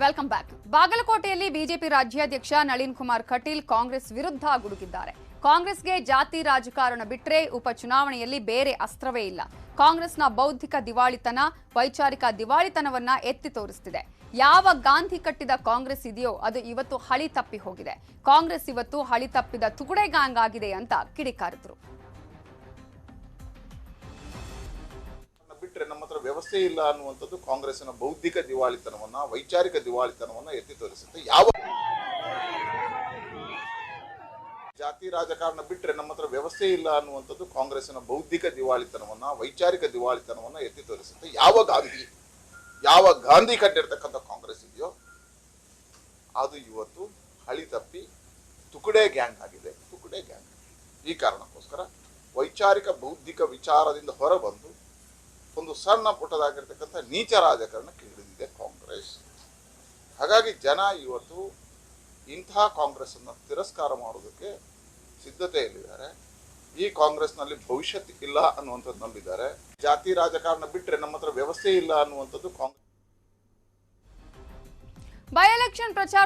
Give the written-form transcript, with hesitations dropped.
Welcome back. ಬಾಗಲಕೋಟೆಯಲ್ಲಿ BJP ರಾಜ್ಯಾಧ್ಯಕ್ಷ ನಳಿನ್ ಕುಮಾರ್ ಕಟೀಲ್ ಕಾಂಗ್ರೆಸ್ ವಿರುದ್ಧ ಗುಡುಗಿದ್ದಾರೆ. ಕಾಂಗ್ರೆಸ್ಗೆ ಜಾತಿ ರಾಜಕಾರಣ ಬಿಟ್ಟರೆ ಉಪಚುನಾವಣೆಯಲ್ಲಿ ಬೇರೆ ಅಸ್ತ್ರವೇ ಇಲ್ಲ. ಕಾಂಗ್ರೆಸ್ನ ಬೌದ್ಧಿಕ ದಿವಾಳಿತನ, ವೈಚಾರಿಕ ದಿವಾಳಿತನವನ್ನ ಎತ್ತಿ ತೋರಿಸುತ್ತಿದೆ. ಯಾವ ಗಾಂಧಿ ಕಟ್ಟಿದ ಕಾಂಗ್ರೆಸ್ ಇದೆಯೋ ಅದು ಇವತ್ತು ಹಳಿ ತಪ್ಪಿ ಹೋಗಿದೆ. ಕಾಂಗ್ರೆಸ್ ಇವತ್ತು ಹಳಿ ತಪ್ಪಿದ ತುಗುಡೆ ಗ್ಯಾಂಗ್ ಆಗಿದೆ ಅಂತ ಕಿಡಿಕಾರಿದ್ರು. ಬಿಟ್ಟರೆ ನಮ್ಮ ಹತ್ರ ವ್ಯವಸ್ಥೆ ಇಲ್ಲ ಅನ್ನುವಂಥದ್ದು ಕಾಂಗ್ರೆಸ್ನ ಬೌದ್ಧಿಕ ದಿವಾಳಿತನವನ್ನ, ವೈಚಾರಿಕ ದಿವಾಳಿತನವನ್ನ ಎತ್ತಿ ತೋರಿಸುತ್ತೆ. ಯಾವ ಜಾತಿ ರಾಜಕಾರಣ ಬಿಟ್ಟರೆ ನಮ್ಮ ಹತ್ರ ವ್ಯವಸ್ಥೆ ಇಲ್ಲ ಅನ್ನುವಂಥದ್ದು ಕಾಂಗ್ರೆಸ್ನ ಬೌದ್ಧಿಕ ದಿವಾಳಿತನವನ್ನ, ವೈಚಾರಿಕ ದಿವಾಳಿತನವನ್ನ ಎತ್ತಿ ತೋರಿಸುತ್ತೆ. ಯಾವ ಗಾಂಧಿ ಕಟ್ಟಿರ್ತಕ್ಕಂಥ ಕಾಂಗ್ರೆಸ್ ಇದೆಯೋ ಅದು ಇವತ್ತು ಹಳಿ ತಪ್ಪಿ ತುಕುಡೆ ಗ್ಯಾಂಗ್ ಆಗಿದೆ. ತುಕುಡೆ ಗ್ಯಾಂಗ್. ಈ ಕಾರಣಕ್ಕೋಸ್ಕರ ವೈಚಾರಿಕ ಬೌದ್ಧಿಕ ವಿಚಾರದಿಂದ ಹೊರಬಂದು ಒಂದು ಸಣ್ಣ ಪುಟ್ಟದಾಗಿರ್ತಕ್ಕಂಥ ನೀಚ ರಾಜಕಾರಣಕ್ಕೆ ಹಿಡಿದಿದೆ ಕಾಂಗ್ರೆಸ್. ಹಾಗಾಗಿ ಜನ ಇವತ್ತು ಇಂತಹ ಕಾಂಗ್ರೆಸ್ ಅನ್ನು ತಿರಸ್ಕಾರ ಮಾಡೋದಕ್ಕೆ ಸಿದ್ಧತೆಯಲ್ಲಿದ್ದಾರೆ. ಈ ಕಾಂಗ್ರೆಸ್ನಲ್ಲಿ ಭವಿಷ್ಯತ್ ಇಲ್ಲ ಅನ್ನುವಂಥದ್ದು ನಂಬಿದ್ದಾರೆ. ಜಾತಿ ರಾಜಕಾರಣ ಬಿಟ್ಟರೆ ನಮ್ಮ ಹತ್ರ ವ್ಯವಸ್ಥೆ ಇಲ್ಲ ಅನ್ನುವಂಥದ್ದು ಕಾಂಗ್ರೆಸ್. ಬೈ ಎಲೆಕ್ಷನ್ ಪ್ರಚಾರ